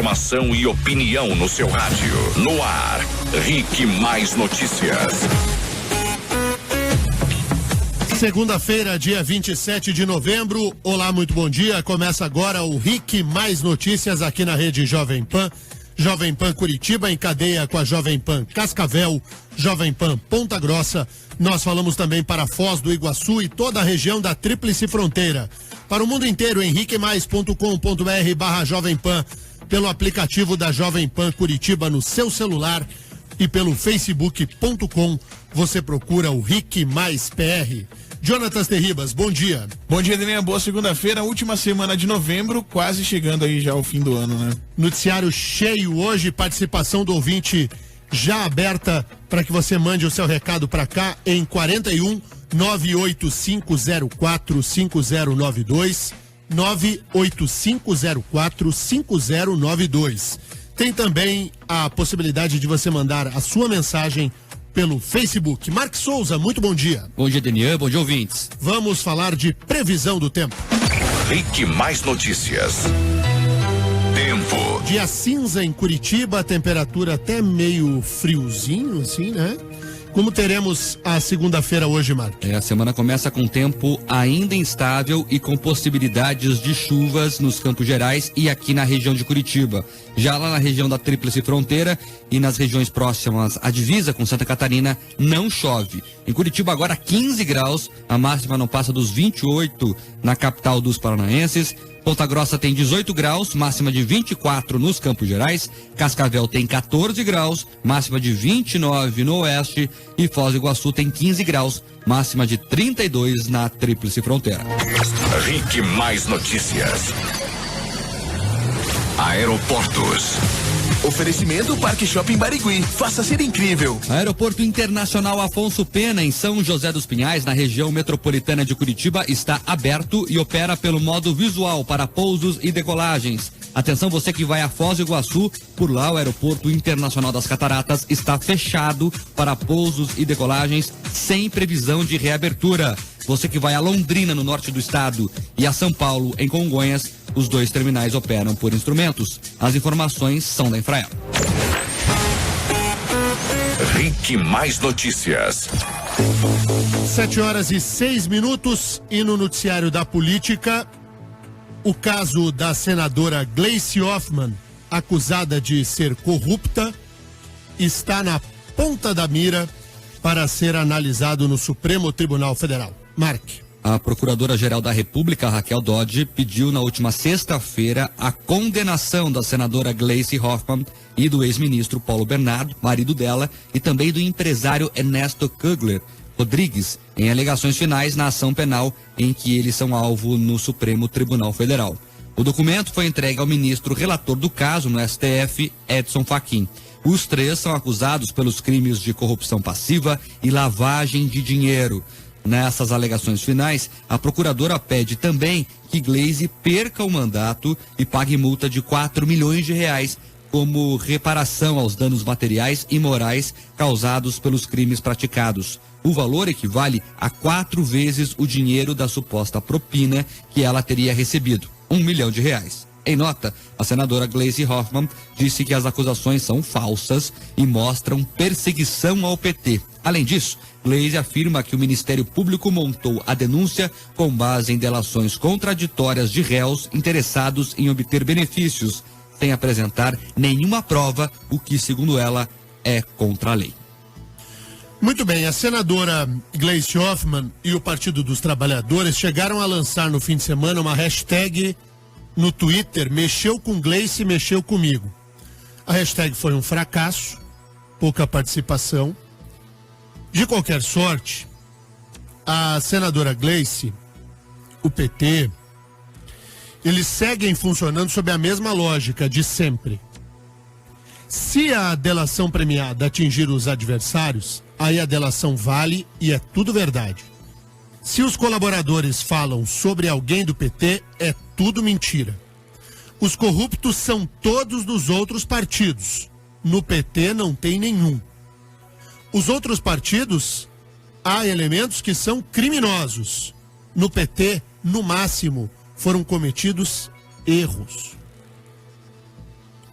Informação e opinião no seu rádio. No ar, Rick Mais Notícias. Segunda-feira, dia 27 de novembro. Olá, muito bom dia. Começa agora o Rick Mais Notícias aqui na rede Jovem Pan. Jovem Pan Curitiba em cadeia com a Jovem Pan Cascavel, Jovem Pan Ponta Grossa. Nós falamos também para Foz do Iguaçu e toda a região da Tríplice Fronteira. Para o mundo inteiro, henriquemais.com.br/Jovem Pan, pelo aplicativo da Jovem Pan Curitiba no seu celular e pelo facebook.com. Você procura o Rick Mais PR. Jonatas Terribas, bom dia. Bom dia, Daniel. Boa segunda-feira, última semana de novembro, quase chegando aí já ao fim do ano, né? Noticiário cheio hoje, participação do ouvinte já aberta para que você mande o seu recado para cá em 41 98504 5092, 98504 5092. Tem também a possibilidade de você mandar a sua mensagem pelo Facebook. Mark Souza, muito bom dia. Bom dia, Daniel. Bom dia, ouvintes. Vamos falar de previsão do tempo. Rick Mais Notícias. Tempo. Dia cinza em Curitiba, temperatura até meio friozinho, assim, né? Como teremos a segunda-feira hoje, Mark? A semana começa com tempo ainda instável e com possibilidades de chuvas nos Campos Gerais e aqui na região de Curitiba. Já lá na região da Tríplice Fronteira e nas regiões próximas à divisa com Santa Catarina, não chove. Em Curitiba agora 15 graus, a máxima não passa dos 28 na capital dos paranaenses. Ponta Grossa tem 18 graus, máxima de 24 nos Campos Gerais. Cascavel tem 14 graus, máxima de 29 no oeste. E Foz do Iguaçu tem 15 graus, máxima de 32 na Tríplice Fronteira. Rick Mais Notícias. Aeroportos. Oferecimento Parque Shopping Barigui. Faça ser incrível. Aeroporto Internacional Afonso Pena, em São José dos Pinhais, na região metropolitana de Curitiba, está aberto e opera pelo modo visual para pousos e decolagens. Atenção, você que vai a Foz do Iguaçu, por lá o Aeroporto Internacional das Cataratas está fechado para pousos e decolagens sem previsão de reabertura. Você que vai a Londrina, no norte do estado, e a São Paulo, em Congonhas, os dois terminais operam por instrumentos. As informações são da Infraero. Rick Mais Notícias. 7h06 e no noticiário da política, o caso da senadora Gleice Hoffmann, acusada de ser corrupta, está na ponta da mira para ser analisado no Supremo Tribunal Federal. Mark. A Procuradora-Geral da República, Raquel Dodge, pediu na última sexta-feira a condenação da senadora Gleice Hoffmann e do ex-ministro Paulo Bernardo, marido dela, e também do empresário Ernesto Kugler Rodrigues, em alegações finais na ação penal em que eles são alvo no Supremo Tribunal Federal. O documento foi entregue ao ministro relator do caso no STF, Edson Fachin. Os três são acusados pelos crimes de corrupção passiva e lavagem de dinheiro. Nessas alegações finais, a procuradora pede também que Gleice perca o mandato e pague multa de 4 milhões de reais como reparação aos danos materiais e morais causados pelos crimes praticados. O valor equivale a 4 vezes o dinheiro da suposta propina que ela teria recebido, 1 milhão de reais. Em nota, a senadora Gleice Hoffmann disse que as acusações são falsas e mostram perseguição ao PT. Além disso, Gleice afirma que o Ministério Público montou a denúncia com base em delações contraditórias de réus interessados em obter benefícios, sem apresentar nenhuma prova, o que, segundo ela, é contra a lei. Muito bem, a senadora Gleice Hoffmann e o Partido dos Trabalhadores chegaram a lançar no fim de semana uma hashtag no Twitter, mexeu com Gleice, mexeu comigo. A hashtag foi um fracasso, pouca participação. De qualquer sorte, a senadora Gleice, o PT, eles seguem funcionando sob a mesma lógica de sempre. Se a delação premiada atingir os adversários, aí a delação vale e é tudo verdade. Se os colaboradores falam sobre alguém do PT, é tudo mentira. Os corruptos são todos dos outros partidos. No PT não tem nenhum. Os outros partidos, há elementos que são criminosos. No PT, no máximo, foram cometidos erros.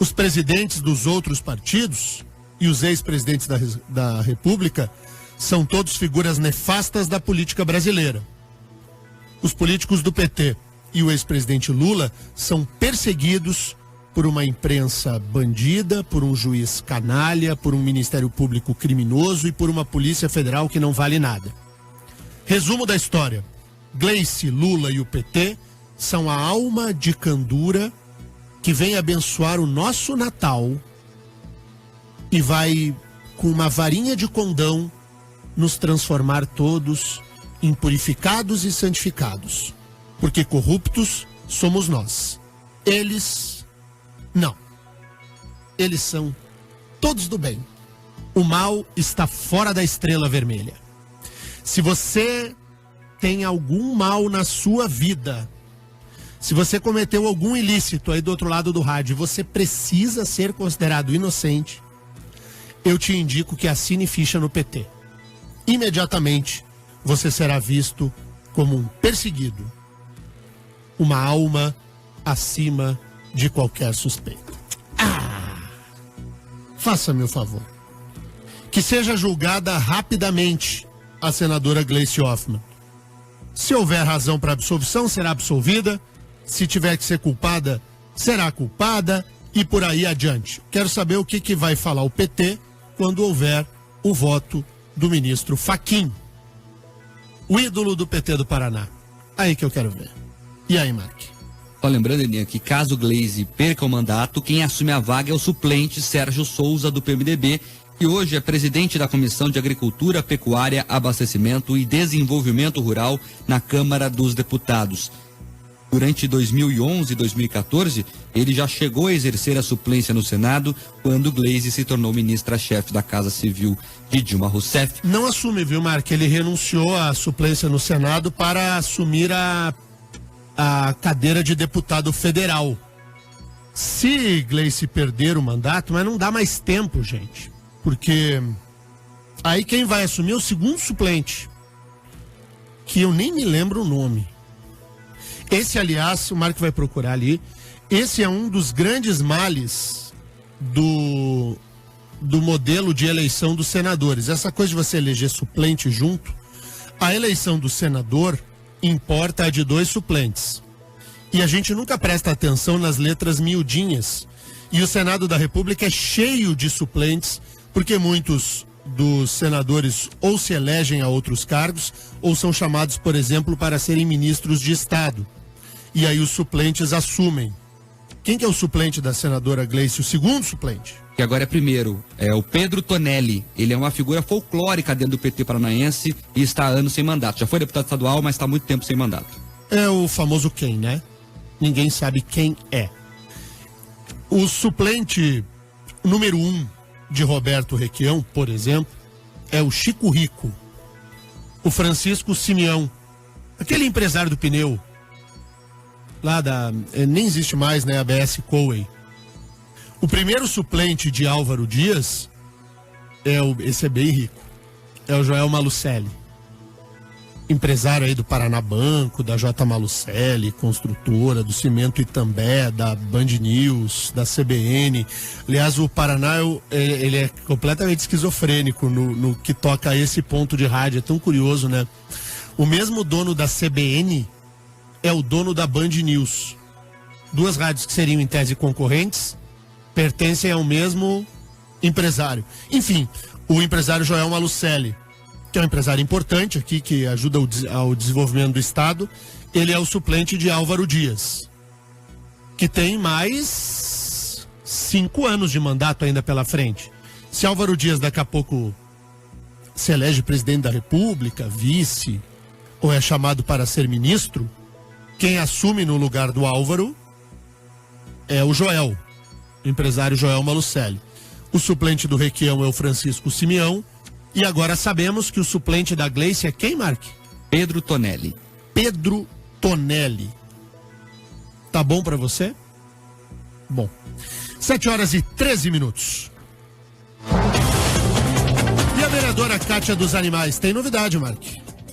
Os presidentes dos outros partidos e os ex-presidentes da República são todos figuras nefastas da política brasileira. Os políticos do PT e o ex-presidente Lula são perseguidos por uma imprensa bandida, por um juiz canalha, por um Ministério Público criminoso e por uma Polícia Federal que não vale nada. Resumo da história: Gleice, Lula e o PT são a alma de candura que vem abençoar o nosso Natal e vai, com uma varinha de condão, nos transformar todos em purificados e santificados. Porque corruptos somos nós. Eles, não. Eles são todos do bem. O mal está fora da estrela vermelha. Se você tem algum mal na sua vida, se você cometeu algum ilícito aí do outro lado do rádio, você precisa ser considerado inocente, eu te indico que assine ficha no PT. Imediatamente você será visto como um perseguido, uma alma acima de qualquer suspeita. Faça-me o favor. Que seja julgada rapidamente a senadora Gleice Hoffmann. Se houver razão para absolvição, será absolvida. Se tiver que ser culpada, será culpada e por aí adiante. Quero saber o que vai falar o PT quando houver o voto do ministro Fachin, o ídolo do PT do Paraná. Aí que eu quero ver. E aí, Mark? Só lembrando, Elinha, que caso Gleice perca o mandato, quem assume a vaga é o suplente Sérgio Souza, do PMDB, que hoje é presidente da Comissão de Agricultura, Pecuária, Abastecimento e Desenvolvimento Rural na Câmara dos Deputados. Durante 2011 e 2014, ele já chegou a exercer a suplência no Senado, quando Gleice se tornou ministra-chefe da Casa Civil de Dilma Rousseff. Não assume, viu, Mark? Ele renunciou à suplência no Senado para assumir a cadeira de deputado federal. Se Gleice perder o mandato, mas não dá mais tempo, gente. Porque aí quem vai assumir é o segundo suplente, que eu nem me lembro o nome. Esse, aliás, o Marco vai procurar ali, esse é um dos grandes males do modelo de eleição dos senadores. Essa coisa de você eleger suplente junto, a eleição do senador importa a de 2 suplentes. E a gente nunca presta atenção nas letras miudinhas. E o Senado da República é cheio de suplentes, porque muitos dos senadores ou se elegem a outros cargos, ou são chamados, por exemplo, para serem ministros de Estado. E aí os suplentes assumem. Quem que é o suplente da senadora Gleice? O segundo suplente? Que agora é primeiro, é o Pedro Tonelli. Ele é uma figura folclórica dentro do PT paranaense e está há anos sem mandato. Já foi deputado estadual, mas está há muito tempo sem mandato. É o famoso quem, né? Ninguém sabe quem é. O suplente número 1 de Roberto Requião, por exemplo, é o Chico Rico. O Francisco Simeão, aquele empresário do pneu, lá nem existe mais, né, a BS Coway. O primeiro suplente de Álvaro Dias esse é bem rico, é o Joel Malucelli, empresário aí do Paraná Banco, da J. Malucelli, construtora, do Cimento Itambé, da Band News, da CBN. Aliás, o Paraná, ele é completamente esquizofrênico no que toca a esse ponto de rádio. É tão curioso, né? O mesmo dono da CBN é o dono da Band News. 2 rádios que seriam em tese concorrentes pertencem ao mesmo empresário. Enfim, o empresário Joel Malucelli, que é um empresário importante aqui, que ajuda ao desenvolvimento do Estado, ele é o suplente de Álvaro Dias, que tem mais 5 anos de mandato ainda pela frente. Se Álvaro Dias daqui a pouco se elege presidente da República, vice, ou é chamado para ser ministro, quem assume no lugar do Álvaro é o Joel, o empresário Joel Malucelli. O suplente do Requião é o Francisco Simeão. E agora sabemos que o suplente da Gleice é quem, Mark? Pedro Tonelli. Pedro Tonelli. Tá bom pra você? Bom. 7h13. E a vereadora Cátia dos Animais, tem novidade, Mark?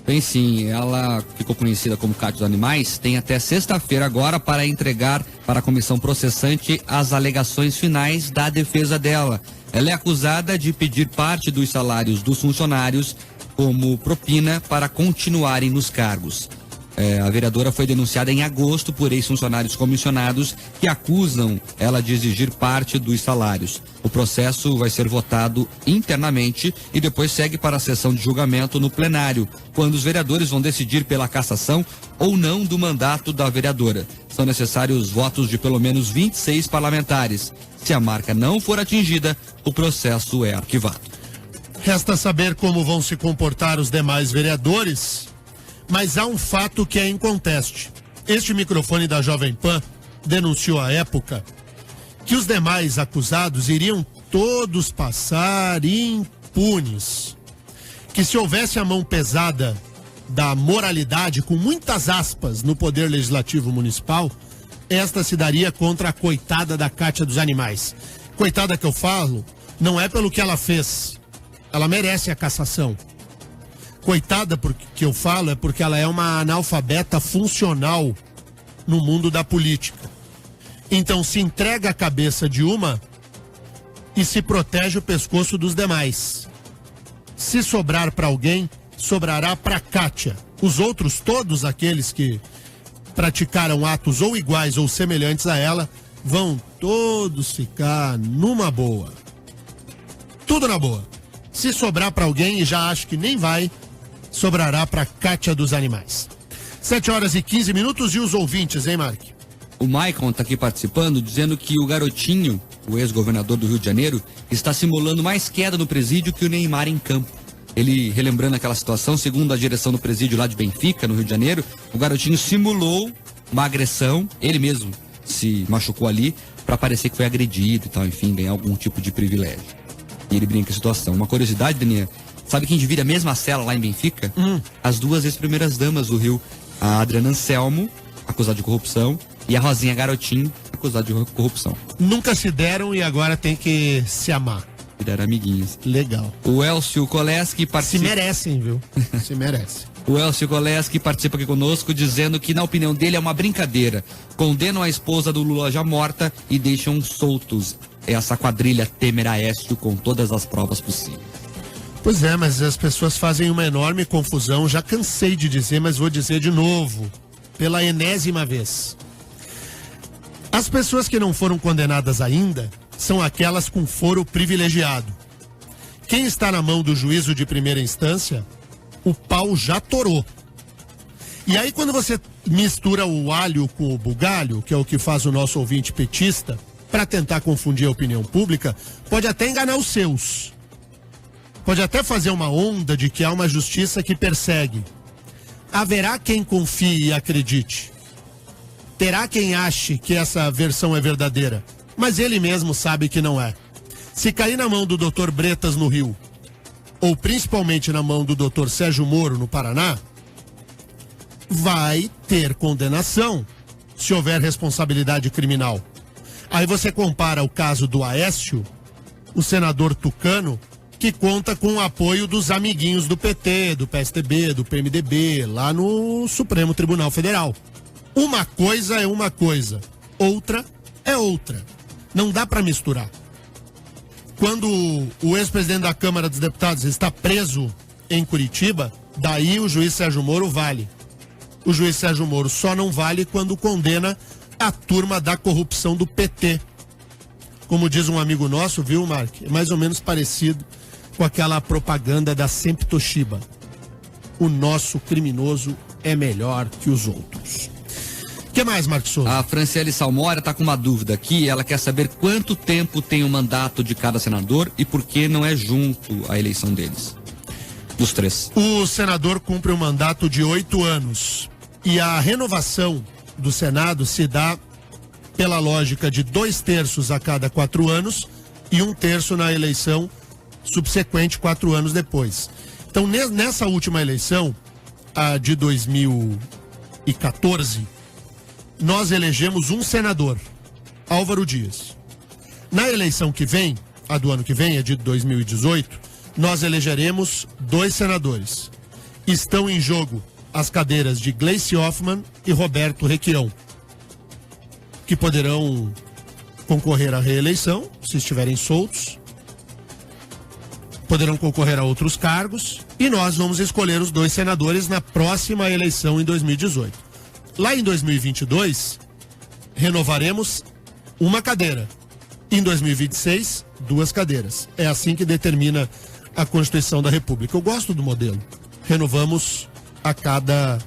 Tem sim, ela ficou conhecida como Cátia dos Animais, tem até sexta-feira agora para entregar para a comissão processante as alegações finais da defesa dela. Ela é acusada de pedir parte dos salários dos funcionários como propina para continuarem nos cargos. A vereadora foi denunciada em agosto por ex-funcionários comissionados que acusam ela de exigir parte dos salários. O processo vai ser votado internamente e depois segue para a sessão de julgamento no plenário, quando os vereadores vão decidir pela cassação ou não do mandato da vereadora. São necessários votos de pelo menos 26 parlamentares. Se a marca não for atingida, o processo é arquivado. Resta saber como vão se comportar os demais vereadores. Mas há um fato que é inconteste. Este microfone da Jovem Pan denunciou à época que os demais acusados iriam todos passar impunes. Que se houvesse a mão pesada da moralidade, com muitas aspas, no Poder Legislativo Municipal, esta se daria contra a coitada da Cátia dos Animais. Coitada que eu falo, não é pelo que ela fez. Ela merece a cassação. Coitada porque eu falo é porque ela é uma analfabeta funcional no mundo da política. Então se entrega a cabeça de uma e se protege o pescoço dos demais. Se sobrar para alguém, sobrará para Cátia. Os outros, todos aqueles que praticaram atos ou iguais ou semelhantes a ela, vão todos ficar numa boa. Tudo na boa. Se sobrar para alguém, e já acho que nem vai, sobrará para Cátia dos Animais. 7h15 e os ouvintes, hein, Mark? O Maicon está aqui participando, dizendo que o garotinho, o ex-governador do Rio de Janeiro, está simulando mais queda no presídio que o Neymar em campo. Ele, relembrando aquela situação, segundo a direção do presídio lá de Benfica, no Rio de Janeiro, o garotinho simulou uma agressão, ele mesmo se machucou ali, para parecer que foi agredido e tal, enfim, ganhar algum tipo de privilégio. E ele brinca a situação. Uma curiosidade, Daniel, sabe quem divide a mesma cela lá em Benfica? As duas ex-primeiras damas do Rio, a Adriana Anselmo, acusada de corrupção, e a Rosinha Garotinho, acusada de corrupção. Nunca se deram e agora tem que se amar. Viraram amiguinhos. Legal. O Elcio Koleski participa... Se merecem, viu? Se merecem. O Elcio Koleski participa aqui conosco dizendo que, na opinião dele, é uma brincadeira. Condenam a esposa do Lula já morta e deixam soltos essa quadrilha Temer-Aécio com todas as provas possíveis. Pois é, mas as pessoas fazem uma enorme confusão. Já cansei de dizer, mas vou dizer de novo, pela enésima vez. As pessoas que não foram condenadas ainda são aquelas com foro privilegiado. Quem está na mão do juízo de primeira instância, o pau já torou. E aí quando você mistura o alho com o bugalho, que é o que faz o nosso ouvinte petista, para tentar confundir a opinião pública, pode até enganar os seus. Pode até fazer uma onda de que há uma justiça que persegue. Haverá quem confie e acredite. Terá quem ache que essa versão é verdadeira, mas ele mesmo sabe que não é. Se cair na mão do Dr. Bretas no Rio, ou principalmente na mão do Dr. Sérgio Moro no Paraná, vai ter condenação se houver responsabilidade criminal. Aí você compara o caso do Aécio, o senador tucano, que conta com o apoio dos amiguinhos do PT, do PSDB, do PMDB, lá no Supremo Tribunal Federal. Uma coisa é uma coisa, outra é outra. Não dá para misturar. Quando o ex-presidente da Câmara dos Deputados está preso em Curitiba, daí o juiz Sérgio Moro vale. O juiz Sérgio Moro só não vale quando condena a turma da corrupção do PT. Como diz um amigo nosso, viu, Mark? É mais ou menos parecido com aquela propaganda da Sempre Toshiba. O nosso criminoso é melhor que os outros. O que mais, Marcos Souza? A Franciele Salmora está com uma dúvida aqui. Ela quer saber quanto tempo tem o mandato de cada senador e por que não é junto a eleição deles. Dos três. O senador cumpre um mandato de 8 anos. E a renovação do Senado se dá pela lógica de 2/3 a cada 4 anos e 1/3 na eleição subsequente 4 anos depois. Então, nessa última eleição, a de 2014, nós elegemos um senador, Álvaro Dias. Na eleição que vem, a do ano que vem, a de 2018, nós elegeremos 2 senadores. estão em jogo as cadeiras de Gleice Hoffmann e Roberto Requião, que poderão concorrer à reeleição, se estiverem soltos, poderão concorrer a outros cargos, e nós vamos escolher os 2 senadores na próxima eleição em 2018. Lá em 2022, renovaremos uma cadeira. Em 2026, 2 cadeiras. É assim que determina a Constituição da República. Eu gosto do modelo. Renovamos a cada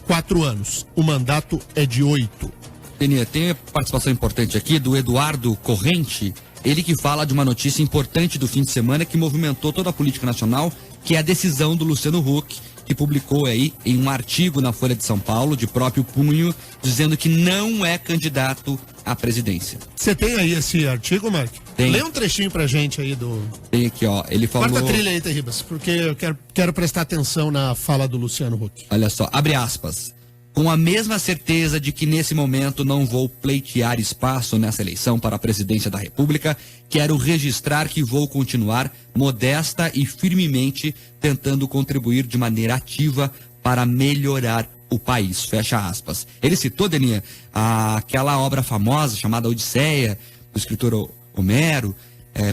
4 anos. O mandato é de 8. Peninha, tem participação importante aqui do Eduardo Corrente, ele que fala de uma notícia importante do fim de semana que movimentou toda a política nacional, que é a decisão do Luciano Huck, que publicou aí em um artigo na Folha de São Paulo, de próprio punho, dizendo que não é candidato à presidência. Você tem aí esse artigo, Mark? Tem. Lê um trechinho pra gente aí do... Tem aqui, ó, ele falou... Corta a trilha aí, Terribas, porque eu quero prestar atenção na fala do Luciano Huck. Olha só, abre aspas. Com a mesma certeza de que nesse momento não vou pleitear espaço nessa eleição para a presidência da República, quero registrar que vou continuar modesta e firmemente tentando contribuir de maneira ativa para melhorar o país. Fecha aspas. Ele citou, Deninha, aquela obra famosa chamada Odisseia, do escritor Homero,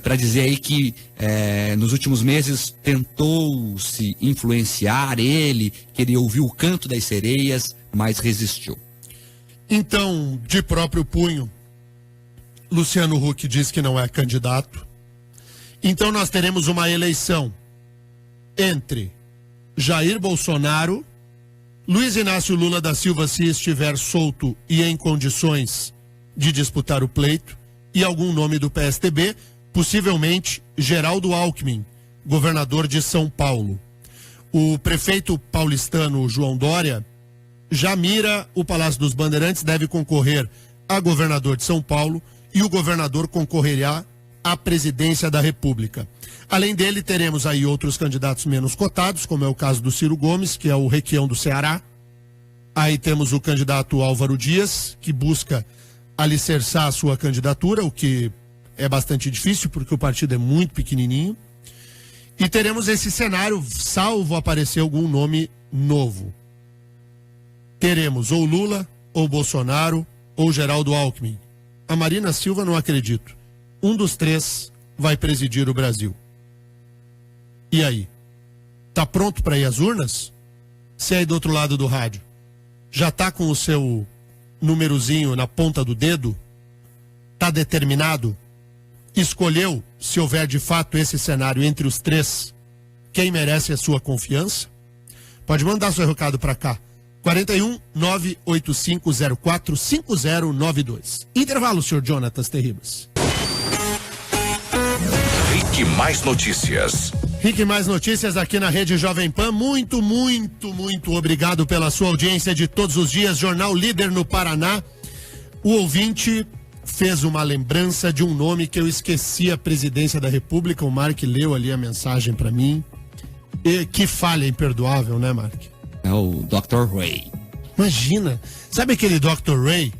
para dizer aí que nos últimos meses tentou-se influenciar ele, queria ouvir o canto das sereias, mas resistiu. Então, de próprio punho, Luciano Huck diz que não é candidato. Então nós teremos uma eleição entre Jair Bolsonaro, Luiz Inácio Lula da Silva, se estiver solto e em condições de disputar o pleito, e algum nome do PSDB, possivelmente Geraldo Alckmin, governador de São Paulo. O prefeito paulistano João Dória já mira o Palácio dos Bandeirantes, deve concorrer a governador de São Paulo, e o governador concorrerá à presidência da República. Além dele, teremos aí outros candidatos menos cotados, como é o caso do Ciro Gomes, que é o Requião do Ceará. Aí temos o candidato Álvaro Dias, que busca alicerçar a sua candidatura, o que é bastante difícil, porque o partido é muito pequenininho. E teremos esse cenário, salvo aparecer algum nome novo. Teremos ou Lula, ou Bolsonaro, ou Geraldo Alckmin. A Marina Silva não acredito. Um dos 3 vai presidir o Brasil. E aí? Tá pronto para ir às urnas? Você aí do outro lado do rádio, já tá com o seu númerozinho na ponta do dedo? Tá determinado? Escolheu, se houver de fato esse cenário entre os 3, quem merece a sua confiança? Pode mandar seu recado para cá. 41 98504 5092. Intervalo, senhor Jonatas Terribas. Rick Mais Notícias. Rick Mais Notícias aqui na Rede Jovem Pan. Muito, muito, muito obrigado pela sua audiência de todos os dias. Jornal Líder no Paraná. O ouvinte fez uma lembrança de um nome que eu esqueci, a presidência da República. O Mark leu ali a mensagem para mim. E que falha imperdoável, né, Mark? É o Dr. Ray. Imagina, sabe aquele Dr. Ray?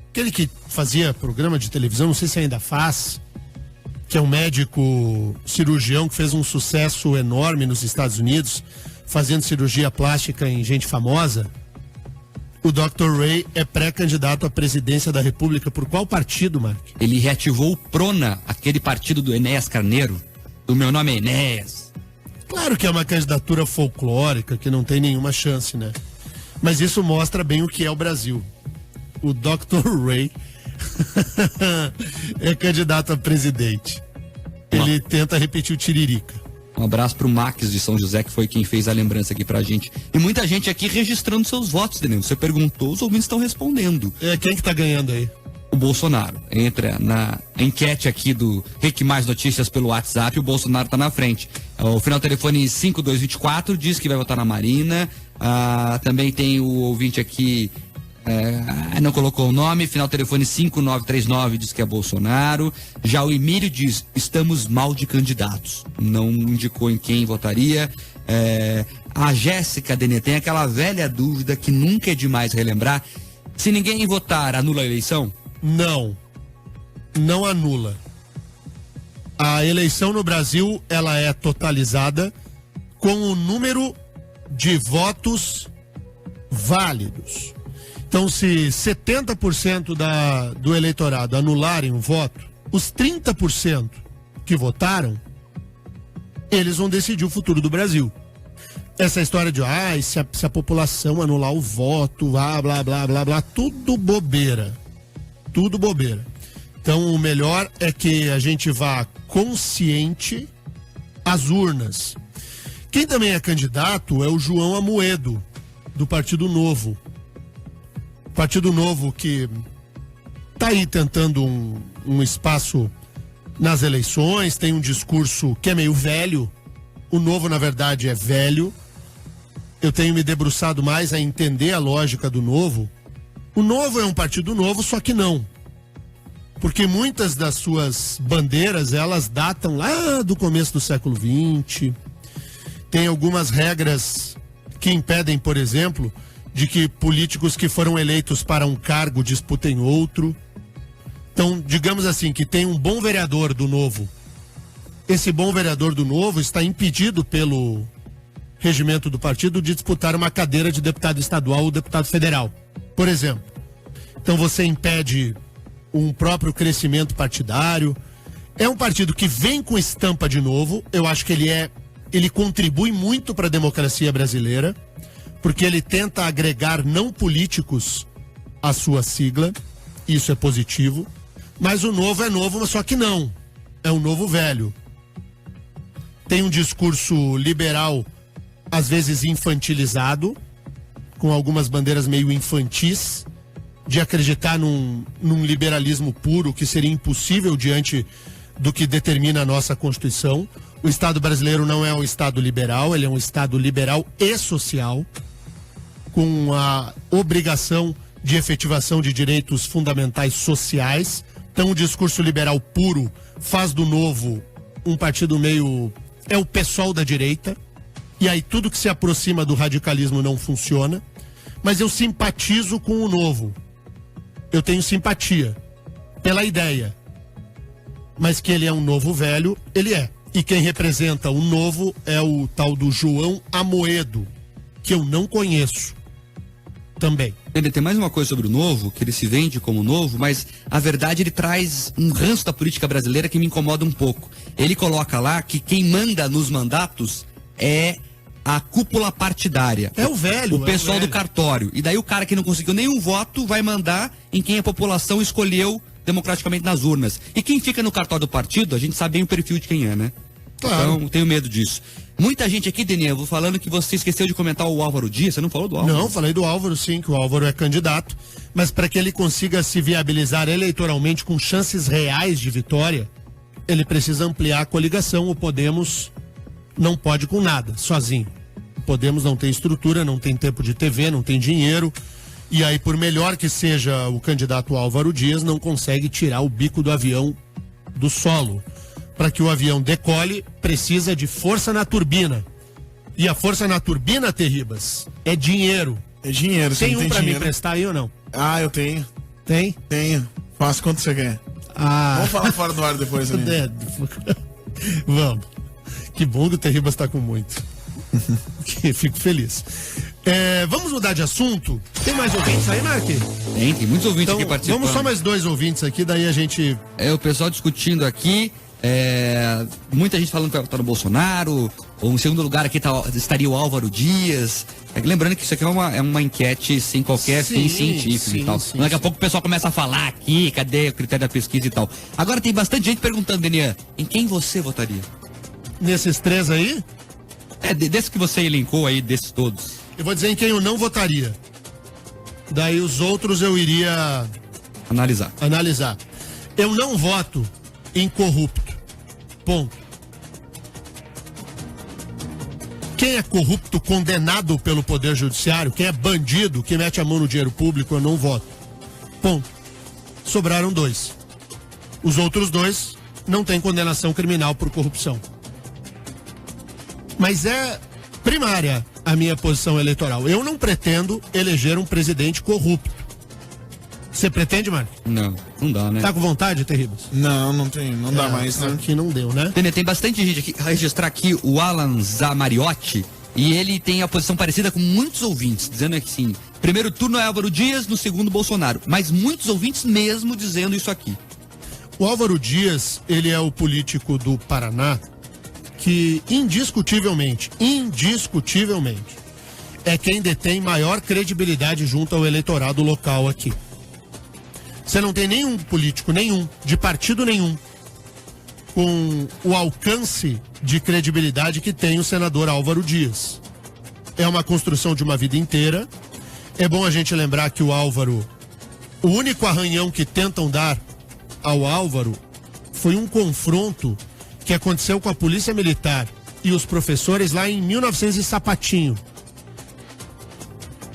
Aquele que fazia programa de televisão, não sei se ainda faz, que é um médico cirurgião que fez um sucesso enorme nos Estados Unidos, fazendo cirurgia plástica em gente famosa. O Dr. Ray é pré-candidato à presidência da República. Por qual partido, Mark? Ele reativou o PRONA, aquele partido do Enéas Carneiro. O meu nome é Enéas. Claro que é uma candidatura folclórica, que não tem nenhuma chance, né? Mas isso mostra bem o que é o Brasil. O Dr. Ray é candidato a presidente. Ele tenta repetir o Tiririca. Um abraço pro Max de São José, que foi quem fez a lembrança aqui pra gente. E muita gente aqui registrando seus votos, Denil. Você perguntou, os ouvintes estão respondendo. Quem que tá ganhando aí? O Bolsonaro. Entra na enquete aqui do Rick Mais Notícias pelo WhatsApp, o Bolsonaro tá na frente. O final do telefone 5224 diz que vai votar na Marina. Também tem o ouvinte aqui, não colocou o nome, final do telefone 5939 diz que é Bolsonaro. Já o Emílio diz, estamos mal de candidatos. Não indicou em quem votaria. A Jéssica Denê tem aquela velha dúvida que nunca é demais relembrar. Se ninguém votar, anula a eleição? Não anula. A eleição no Brasil, ela é totalizada com o número de votos válidos. Então, se 70% do eleitorado anularem o voto, os 30% que votaram, eles vão decidir o futuro do Brasil. Essa história de, se a população anular o voto, blá, blá, blá, blá, blá, tudo bobeira. Tudo bobeira. Então, o melhor é que a gente vá consciente às urnas. Quem também é candidato é o João Amoedo, do Partido Novo. Partido Novo que está aí tentando um espaço nas eleições, tem um discurso que é meio velho. O Novo, na verdade, é velho. Eu tenho me debruçado mais a entender a lógica do Novo. O Novo é um partido novo, só que não. Porque muitas das suas bandeiras, elas datam lá do começo do século XX. Tem algumas regras que impedem, por exemplo, de que políticos que foram eleitos para um cargo disputem outro. Então, digamos assim, que tem um bom vereador do Novo. Esse bom vereador do Novo está impedido pelo regimento do partido de disputar uma cadeira de deputado estadual ou deputado federal, por exemplo. Então você impede um próprio crescimento partidário. É um partido que vem com estampa de Novo. Eu acho que ele contribui muito para a democracia brasileira, porque ele tenta agregar não políticos à sua sigla. Isso é positivo. Mas o Novo é novo, mas só que não. É um novo velho. Tem um discurso liberal, às vezes infantilizado, com algumas bandeiras meio infantis, de acreditar num liberalismo puro que seria impossível diante do que determina a nossa Constituição. O Estado brasileiro não é um Estado liberal, ele é um Estado liberal e social, com a obrigação de efetivação de direitos fundamentais sociais. Então o discurso liberal puro faz do Novo um partido meio... é o PSOL da direita, e aí tudo que se aproxima do radicalismo não funciona. Mas eu simpatizo com o Novo. Eu tenho simpatia pela ideia. Mas que ele é um novo velho, ele é. E quem representa o Novo é o tal do João Amoedo, que eu não conheço também. Tem mais uma coisa sobre o Novo, que ele se vende como novo, mas a verdade ele traz um ranço da política brasileira que me incomoda um pouco. Ele coloca lá que quem manda nos mandatos é a cúpula partidária. É o velho. O pessoal do cartório. E daí o cara que não conseguiu nenhum voto vai mandar em quem a população escolheu democraticamente nas urnas. E quem fica no cartório do partido, a gente sabe bem o perfil de quem é, né? Claro. Então, tenho medo disso. Muita gente aqui, Denivo, falando que você esqueceu de comentar o Álvaro Dias. Você não falou do Álvaro? Não, falei do Álvaro, sim, que o Álvaro é candidato. Mas para que ele consiga se viabilizar eleitoralmente com chances reais de vitória, ele precisa ampliar a coligação. O Podemos não pode com nada, sozinho. O Podemos não tem estrutura, não tem tempo de TV, não tem dinheiro. E aí, por melhor que seja o candidato Álvaro Dias, não consegue tirar o bico do avião do solo. Para que o avião decole, precisa de força na turbina. E a força na turbina, Terribas, é dinheiro. É dinheiro, você Tem não um tem pra me dinheiro. emprestar aí ou não? Ah, eu tenho. Tem? Tenho. Faço quanto você quer. Vamos falar fora do ar depois, né? Vamos. Que bom que o Terribas tá com muito. Fico feliz. Vamos mudar de assunto? Tem mais ouvintes aí, Mark? Tem muitos ouvintes Então, aqui participando. vamos só mais 2 ouvintes aqui, daí a gente... O pessoal discutindo aqui, muita gente falando que vai votar no Bolsonaro, ou em segundo lugar aqui estaria o Álvaro Dias. Lembrando que isso aqui é uma enquete sem qualquer fim científico e tal. Daqui a pouco o pessoal começa a falar aqui, cadê o critério da pesquisa e tal. Agora tem bastante gente perguntando, Denian, em quem você votaria? Nesses 3 aí? Desses que você elencou aí, desses todos. Eu vou dizer em quem eu não votaria. Daí os outros eu iria... Analisar. Eu não voto em corrupto. Ponto. Quem é corrupto, condenado pelo Poder Judiciário, quem é bandido, que mete a mão no dinheiro público, eu não voto. Ponto. Sobraram 2. Os outros 2 não têm condenação criminal por corrupção. Mas é primária a minha posição eleitoral. Eu não pretendo eleger um presidente corrupto. Você pretende, Marcos? Não dá, né? Tá com vontade, Terribas? Não tem, não dá mais, né? Aqui não deu, né? Tem bastante gente aqui. Registrar aqui o Alan Zamariotti. E ele tem a posição parecida com muitos ouvintes, dizendo assim, primeiro turno é Álvaro Dias, no segundo Bolsonaro. Mas muitos ouvintes mesmo dizendo isso aqui. O Álvaro Dias, ele é o político do Paraná que indiscutivelmente, é quem detém maior credibilidade junto ao eleitorado local aqui. Você não tem nenhum político, de partido nenhum, com o alcance de credibilidade que tem o senador Álvaro Dias. É uma construção de uma vida inteira. É bom a gente lembrar que o Álvaro, o único arranhão que tentam dar ao Álvaro foi um confronto que aconteceu com a Polícia Militar e os professores lá em 1900 e sapatinho,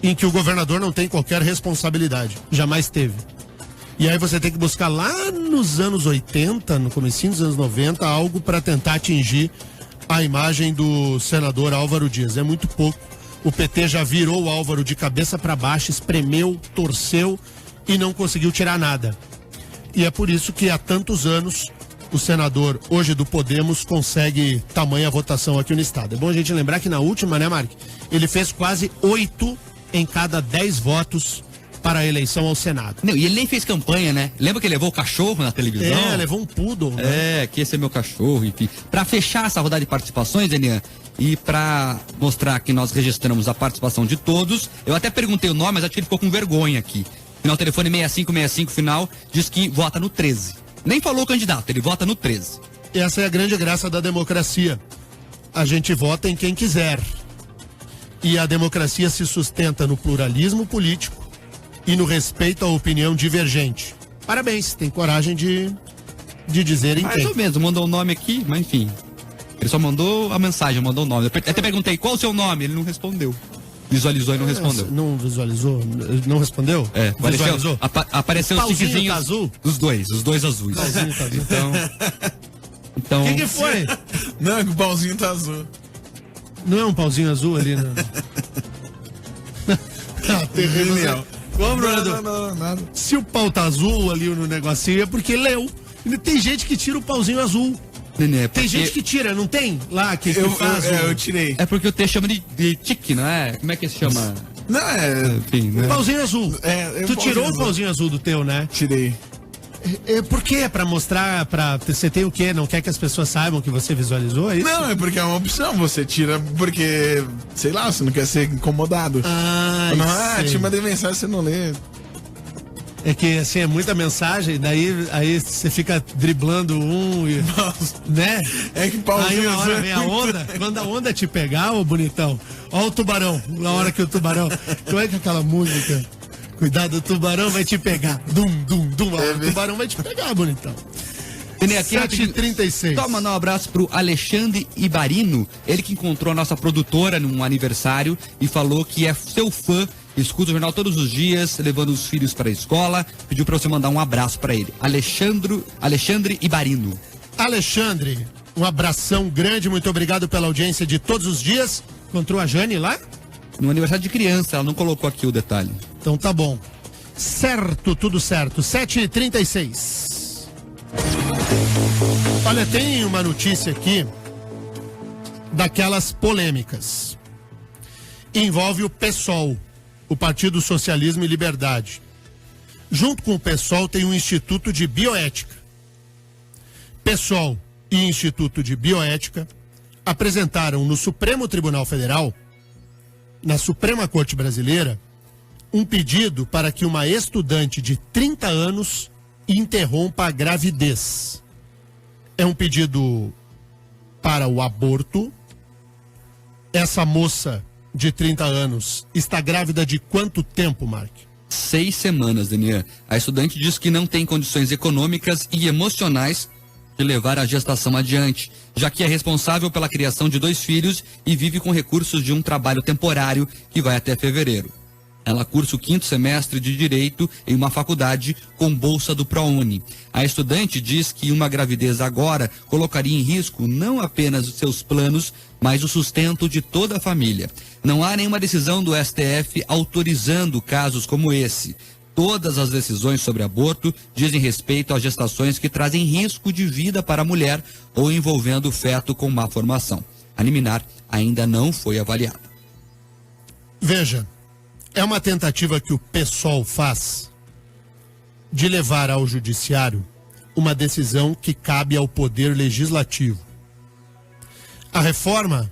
em que o governador não tem qualquer responsabilidade, jamais teve. E aí você tem que buscar lá nos anos 80, no comecinho dos anos 90, algo para tentar atingir a imagem do senador Álvaro Dias. É muito pouco. O PT já virou o Álvaro de cabeça para baixo, espremeu, torceu e não conseguiu tirar nada. E é por isso que há tantos anos o senador, hoje do Podemos, consegue tamanha votação aqui no estado. É bom a gente lembrar que na última, né, Mark? Ele fez quase 8 em cada 10 votos para a eleição ao Senado. Não, e ele nem fez campanha, né? Lembra que ele levou o cachorro na televisão? É, levou um poodle. Né? É, que esse é meu cachorro, enfim. Para fechar essa rodada de participações, Daniel, e para mostrar que nós registramos a participação de todos, eu até perguntei o nome, mas acho que ele ficou com vergonha aqui. Final telefone 6565, final, diz que vota no 13. Nem falou o candidato, ele vota no 13. Essa é a grande graça da democracia. A gente vota em quem quiser. E a democracia se sustenta no pluralismo político e no respeito à opinião divergente. Parabéns, tem coragem de dizer em Mais quem. ou menos, mandou o nome aqui, mas enfim. Ele só mandou a mensagem, mandou o nome. Eu até perguntei qual o seu nome, ele não respondeu. Visualizou e não respondeu. Não visualizou? Não respondeu? É, visualizou. Apareceu os tiquezinhos tá azul? os dois azuis. Pauzinho tá azul. Então... O que foi? Não, que o pauzinho tá azul. Não é um pauzinho azul ali, não? Genial. Ô, Bruno, Não, nada. se o pau tá azul ali no negocinho é porque leu. E tem gente que tira o pauzinho azul. Nenê, Tem gente que tira, não tem? Lá, que faz Eu tirei. É porque o T chama de tique, não é? Como é que se chama? Não, Enfim, né? Pauzinho azul. Eu Tu pauzinho tirou o azul. pauzinho azul do teu, né? Tirei. Por quê? Pra mostrar, você tem o quê? Não quer que as pessoas saibam que você visualizou? É isso? Não, é porque é uma opção. Você tira porque, sei lá, você não quer ser incomodado. Ai, sei. Te mandei mensagem, você não lê. É que assim, é muita mensagem, daí aí você fica driblando um e. Né? É que pauzinho Aí na hora azul vem a onda, quando a onda te pegar, ô bonitão, ó o tubarão, na hora que o tubarão. Como é que é aquela música? Cuidado, o tubarão vai te pegar. Dum, dum, dum. O tubarão vai te pegar, bonitão. Nenê, aqui 7h36. Toma, mandar um abraço pro Alexandre Ibarino, ele que encontrou a nossa produtora num aniversário e falou que é seu fã, escuta o jornal todos os dias, levando os filhos para a escola, pediu para você mandar um abraço para ele. Alexandre Ibarino. Alexandre, um abração grande, muito obrigado pela audiência de todos os dias. Encontrou a Jane lá? No aniversário de criança, ela não colocou aqui o detalhe. Então tá bom. Certo, tudo certo. 7h36. Olha, tem uma notícia aqui daquelas polêmicas. Envolve o PSOL, o Partido Socialismo e Liberdade. Junto com o PSOL tem um Instituto de Bioética. PSOL e Instituto de Bioética apresentaram no Supremo Tribunal Federal, na Suprema Corte Brasileira, um pedido para que uma estudante de 30 anos interrompa a gravidez. É um pedido para o aborto. Essa moça de 30 anos está grávida de quanto tempo, Mark? 6 semanas, Daniel. A estudante diz que não tem condições econômicas e emocionais de levar a gestação adiante, já que é responsável pela criação de 2 filhos e vive com recursos de um trabalho temporário que vai até fevereiro. Ela cursa o 5º semestre de Direito em uma faculdade com bolsa do ProUni. A estudante diz que uma gravidez agora colocaria em risco não apenas os seus planos, mas o sustento de toda a família. Não há nenhuma decisão do STF autorizando casos como esse. Todas as decisões sobre aborto dizem respeito a gestações que trazem risco de vida para a mulher ou envolvendo o feto com má formação. A liminar ainda não foi avaliada. Veja, é uma tentativa que o PSOL faz de levar ao judiciário uma decisão que cabe ao poder legislativo. A reforma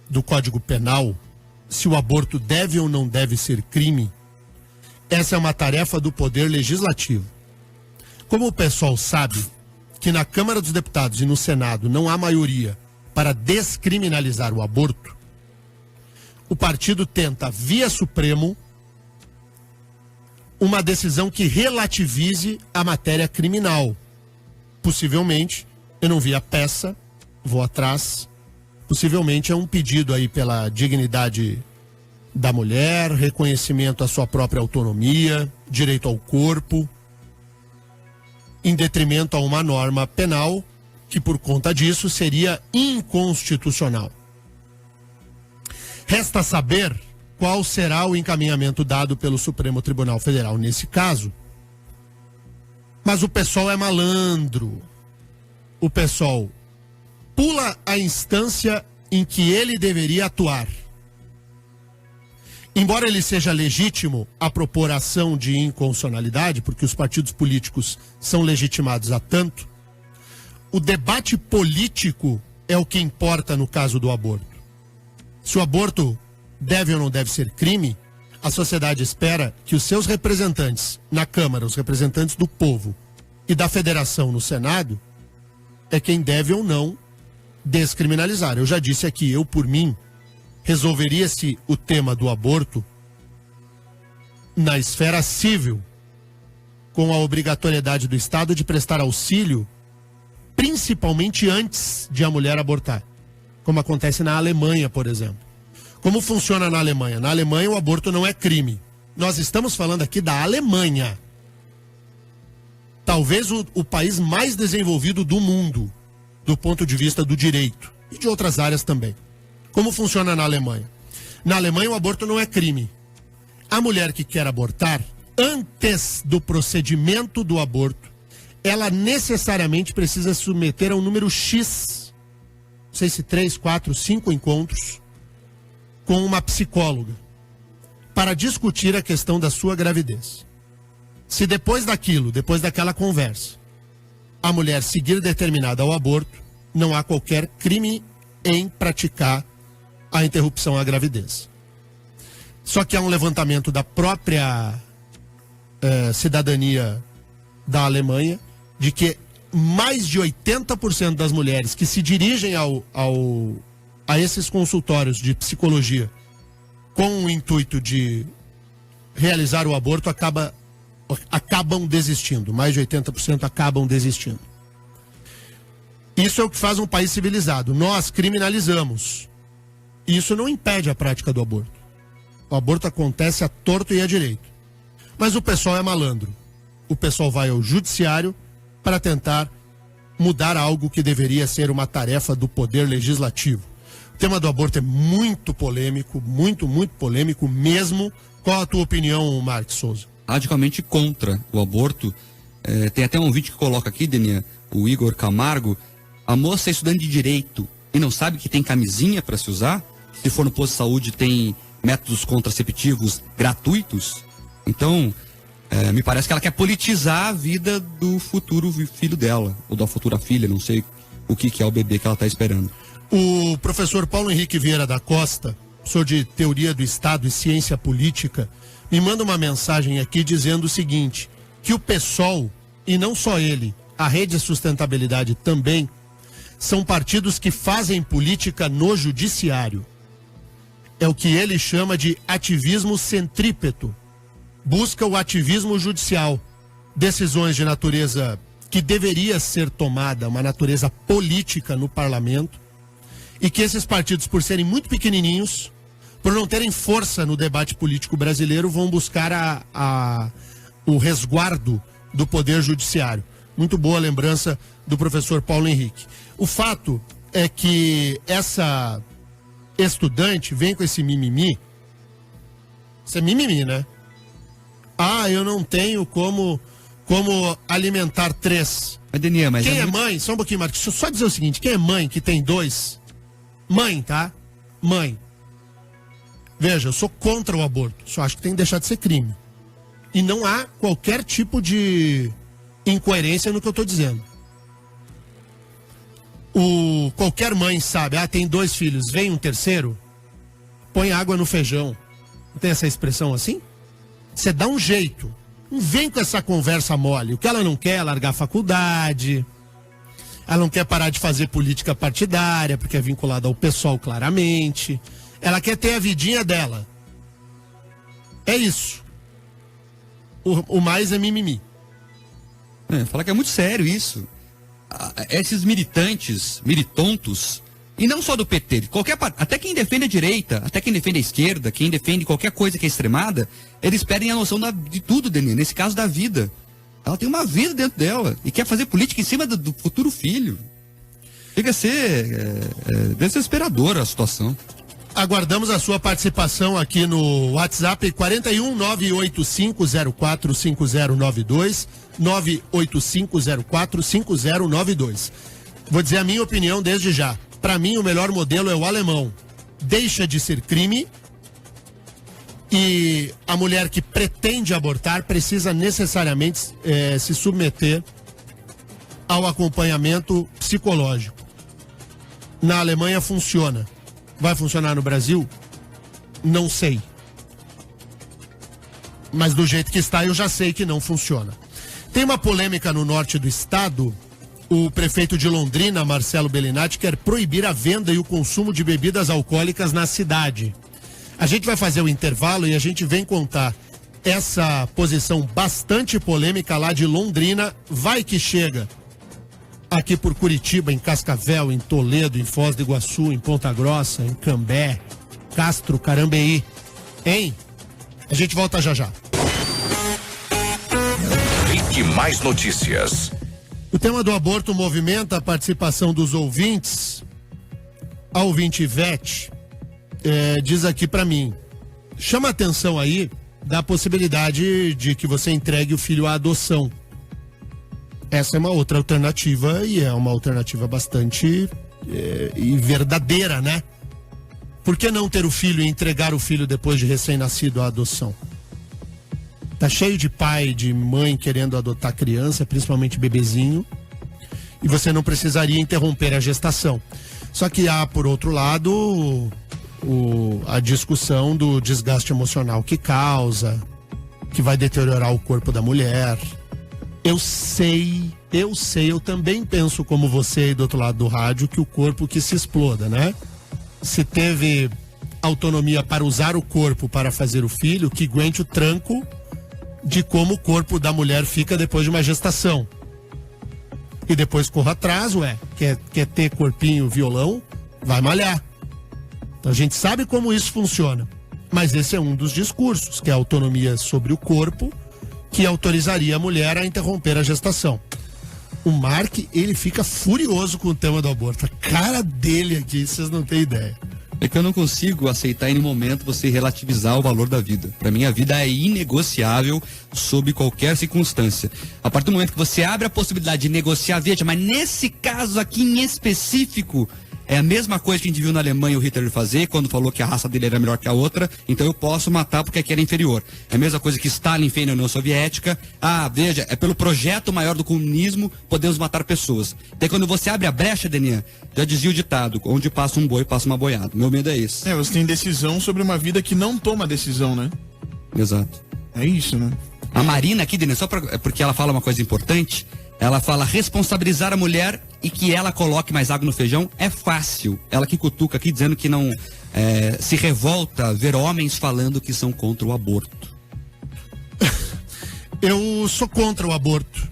do Código Penal, se o aborto deve ou não deve ser crime, essa é uma tarefa do poder legislativo. Como o PSOL sabe que na Câmara dos Deputados e no Senado não há maioria para descriminalizar o aborto, o partido tenta, via Supremo, uma decisão que relativize a matéria criminal. Possivelmente, eu não vi a peça, vou atrás, possivelmente é um pedido aí pela dignidade da mulher, reconhecimento à sua própria autonomia, direito ao corpo, em detrimento a uma norma penal que, por conta disso, seria inconstitucional. Resta saber qual será o encaminhamento dado pelo Supremo Tribunal Federal nesse caso. Mas o PSOL é malandro. O PSOL pula a instância em que ele deveria atuar. Embora ele seja legítimo a propor ação de inconstitucionalidade, porque os partidos políticos são legitimados a tanto, o debate político é o que importa no caso do aborto. Se o aborto deve ou não deve ser crime, a sociedade espera que os seus representantes na Câmara, os representantes do povo e da federação no Senado, é quem deve ou não descriminalizar. Eu já disse aqui, eu por mim, resolveria-se o tema do aborto na esfera civil, com a obrigatoriedade do Estado de prestar auxílio, principalmente antes de a mulher abortar, como acontece na Alemanha, por exemplo. Como funciona na Alemanha? Na Alemanha o aborto não é crime. Nós estamos falando aqui da Alemanha. Talvez o país mais desenvolvido do mundo, do ponto de vista do direito, e de outras áreas também. Como funciona na Alemanha? Na Alemanha o aborto não é crime. A mulher que quer abortar, antes do procedimento do aborto, ela necessariamente precisa se submeter a um número X, não sei se 3, 4, 5 encontros, com uma psicóloga, para discutir a questão da sua gravidez. Se depois daquela conversa, a mulher seguir determinada ao aborto, não há qualquer crime em praticar a interrupção à gravidez. Só que há um levantamento da própria cidadania da Alemanha de que mais de 80% das mulheres que se dirigem a esses consultórios de psicologia com o intuito de realizar o aborto acabam desistindo. Mais de 80% acabam desistindo. Isso é o que faz um país civilizado. Nós criminalizamos. Isso não impede a prática do aborto. O aborto acontece à torto e à direito. Mas o pessoal é malandro. O pessoal vai ao judiciário para tentar mudar algo que deveria ser uma tarefa do poder legislativo. O tema do aborto é muito polêmico, muito polêmico mesmo. Qual a tua opinião, Marcos Souza? Radicalmente contra o aborto. Tem até um vídeo que coloca aqui, Denia, o Igor Camargo. A moça é estudante de direito e não sabe que tem camisinha para se usar? Se for no posto de saúde tem métodos contraceptivos gratuitos? Então, me parece que ela quer politizar a vida do futuro filho dela, ou da futura filha, não sei o que é o bebê que ela está esperando. O professor Paulo Henrique Vieira da Costa, professor de Teoria do Estado e Ciência Política, me manda uma mensagem aqui dizendo o seguinte, que o PSOL, e não só ele, a Rede Sustentabilidade também, são partidos que fazem política no judiciário. É o que ele chama de ativismo centrípeto. Busca o ativismo judicial. Decisões de natureza que deveria ser tomada, uma natureza política no parlamento, e que esses partidos, por serem muito pequenininhos, por não terem força no debate político brasileiro, vão buscar o resguardo do poder judiciário. Muito boa lembrança do professor Paulo Henrique. O fato é que essa estudante vem com esse mimimi. Isso é mimimi, né? Eu não tenho como alimentar 3. Mas, Denia, quem é mãe, só um pouquinho, Marcos, deixa eu só dizer o seguinte, quem é mãe que tem 2, Mãe, tá? Mãe. Veja, eu sou contra o aborto. Só acho que tem que deixar de ser crime. E não há qualquer tipo de incoerência no que eu tô dizendo. Qualquer mãe sabe, tem 2 filhos, vem um terceiro, põe água no feijão. Não tem essa expressão assim? Você dá um jeito. Não vem com essa conversa mole. O que ela não quer é largar a faculdade. Ela não quer parar de fazer política partidária, porque é vinculada ao PSOL claramente. Ela quer ter a vidinha dela. É isso. O mais é mimimi. Fala que é muito sério isso. Esses militontos, e não só do PT, até quem defende a direita, até quem defende a esquerda, quem defende qualquer coisa que é extremada, eles perdem a noção de tudo, Dani, nesse caso da vida. Ela tem uma vida dentro dela e quer fazer política em cima do futuro filho. Chega a ser desesperadora a situação. Aguardamos a sua participação aqui no WhatsApp 41 98504 5092 98504 5092. Vou dizer a minha opinião desde já. Para mim o melhor modelo é o alemão. Deixa de ser crime e a mulher que pretende abortar precisa necessariamente se submeter ao acompanhamento psicológico. Na Alemanha funciona. Vai funcionar no Brasil? Não sei. Mas do jeito que está, eu já sei que não funciona. Tem uma polêmica no norte do estado. O prefeito de Londrina, Marcelo Bellinati, quer proibir a venda e o consumo de bebidas alcoólicas na cidade. A gente vai fazer o intervalo e a gente vem contar essa posição bastante polêmica lá de Londrina. Vai que chega aqui por Curitiba, em Cascavel, em Toledo, em Foz do Iguaçu, em Ponta Grossa, em Cambé, Castro, Carambeí. Hein? A gente volta já já. Rique Mais Notícias. O tema do aborto movimenta a participação dos ouvintes. A ouvinte Ivete diz aqui pra mim, chama a atenção aí da possibilidade de que você entregue o filho à adoção. Essa é uma outra alternativa e é uma alternativa bastante e verdadeira, né? Por que não ter o filho e entregar o filho depois de recém-nascido à adoção? Tá cheio de pai, de mãe querendo adotar criança, principalmente bebezinho, e você não precisaria interromper a gestação. Só que há, por outro lado, a discussão do desgaste emocional que causa, que vai deteriorar o corpo da mulher. Eu sei, eu também penso como você aí do outro lado do rádio, que o corpo que se exploda, né? Se teve autonomia para usar o corpo para fazer o filho, que aguente o tranco de como o corpo da mulher fica depois de uma gestação. E depois corra atrás, quer ter corpinho violão, vai malhar. Então a gente sabe como isso funciona. Mas esse é um dos discursos, que é a autonomia sobre o corpo, que autorizaria a mulher a interromper a gestação. O Mark, ele fica furioso com o tema do aborto. A cara dele aqui, vocês não têm ideia. É que eu não consigo aceitar em nenhum momento você relativizar o valor da vida. Para mim, a vida é inegociável sob qualquer circunstância. A partir do momento que você abre a possibilidade de negociar, veja, mas nesse caso aqui em específico, é a mesma coisa que a gente viu na Alemanha o Hitler fazer, quando falou que a raça dele era melhor que a outra, então eu posso matar porque aqui era inferior. É a mesma coisa que Stalin fez na União Soviética. Veja, é pelo projeto maior do comunismo, podemos matar pessoas. Daí quando você abre a brecha, Denian, já dizia o ditado, onde passa um boi, passa uma boiada. Meu medo é esse. Você tem decisão sobre uma vida que não toma decisão, né? Exato. É isso, né? A Marina aqui, Denian, porque ela fala uma coisa importante, ela fala responsabilizar a mulher e que ela coloque mais água no feijão é fácil. Ela que cutuca aqui dizendo que não se revolta ver homens falando que são contra o aborto. Eu sou contra o aborto,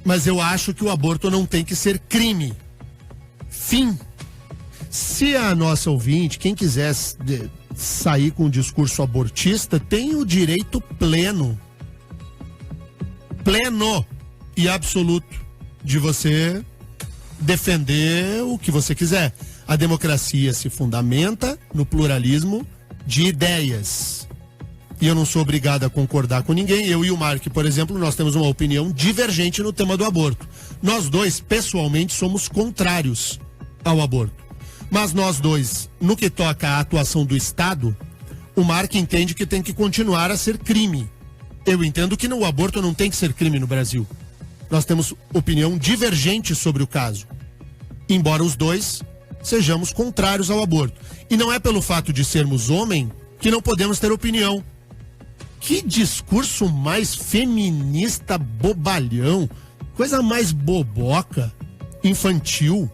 mas eu acho que o aborto não tem que ser crime. Fim. Se a nossa ouvinte, quem quiser sair com um discurso abortista, tem o direito pleno e absoluto de você defender o que você quiser. A democracia se fundamenta no pluralismo de ideias. E eu não sou obrigado a concordar com ninguém. Eu e o Mark, por exemplo, nós temos uma opinião divergente no tema do aborto. Nós dois, pessoalmente, somos contrários ao aborto. Mas nós dois, no que toca à atuação do Estado, o Mark entende que tem que continuar a ser crime. Eu entendo que o aborto não tem que ser crime no Brasil. Nós temos opinião divergente sobre o caso. Embora os dois sejamos contrários ao aborto. E não é pelo fato de sermos homem que não podemos ter opinião. Que discurso mais feminista bobalhão. Coisa mais boboca, infantil.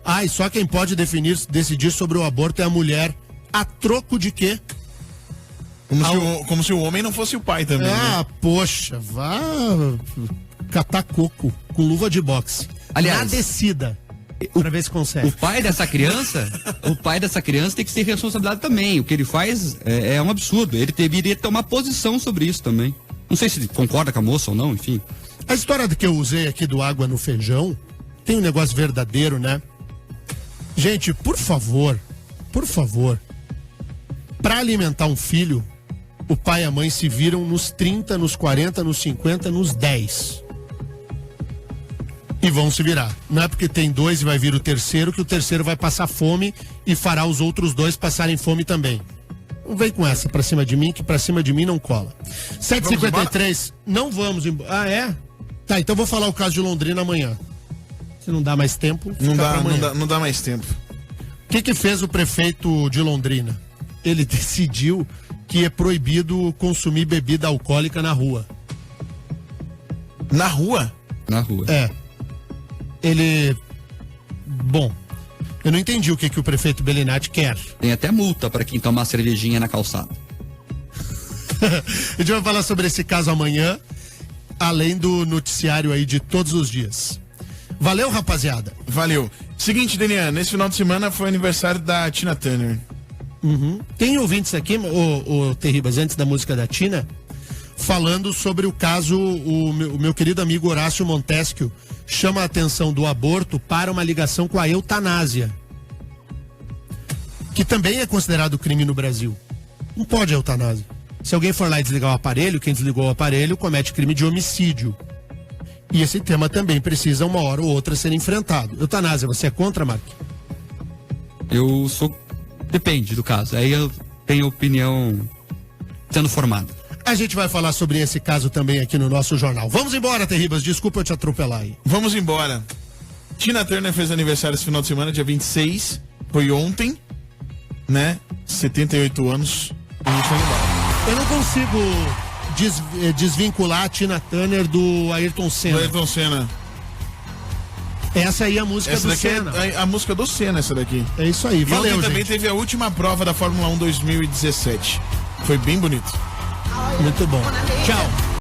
Ai, só quem pode decidir sobre o aborto é a mulher. A troco de quê? Como se o homem não fosse o pai também. Ah, né? poxa, vá catar coco com luva de boxe. Aliás, na descida. Pra ver se consegue. O pai dessa criança tem que ser responsabilizado também. O que ele faz é um absurdo. Ele deveria ter uma posição sobre isso também. Não sei se ele concorda com a moça ou não, enfim. A história que eu usei aqui do água no feijão tem um negócio verdadeiro, né? Gente, por favor, pra alimentar um filho, o pai e a mãe se viram nos 30, nos 40, nos 50, nos 10. E vão se virar. Não é porque tem dois e vai vir o terceiro que o terceiro vai passar fome e fará os outros dois passarem fome também. Não vem com essa pra cima de mim, que pra cima de mim não cola. 7h53, não vamos embora. Ah, é? Tá, então vou falar o caso de Londrina amanhã. Se não dá mais tempo, fica pra amanhã. Não dá mais tempo. O que fez o prefeito de Londrina? Ele decidiu que é proibido consumir bebida alcoólica na rua. Na rua? Na rua. É. Bom, eu não entendi o que o prefeito Bellinati quer. Tem até multa para quem tomar cervejinha na calçada. A gente vai falar sobre esse caso amanhã, além do noticiário aí de todos os dias. Valeu, rapaziada. Valeu. Seguinte, Daniel, nesse final de semana foi aniversário da Tina Turner. Uhum. Tem ouvintes aqui, o Terribas, antes da música da Tina, falando sobre o caso, o meu querido amigo Horácio Montesquieu chama a atenção do aborto para uma ligação com a eutanásia, que também é considerado crime no Brasil. Não pode a eutanásia. Se alguém for lá e desligar o aparelho, quem desligou o aparelho comete crime de homicídio. E esse tema também precisa uma hora ou outra ser enfrentado. Eutanásia, você é contra, Mark? Eu sou... Depende do caso. Aí eu tenho opinião sendo formada. A gente vai falar sobre esse caso também aqui no nosso jornal. Vamos embora, Terribas. Desculpa eu te atropelar aí. Vamos embora. Tina Turner fez aniversário esse final de semana, dia 26. Foi ontem, né? 78 anos. A gente vai embora. Eu não consigo desvincular a Tina Turner do Ayrton Senna. Do Ayrton Senna. Essa aí é a música essa do daqui Senna. É a música do Senna, essa daqui. É isso aí, valeu, ontem também gente. teve a última prova da Fórmula 1 2017. Foi bem bonito. Muito bom. Tchau.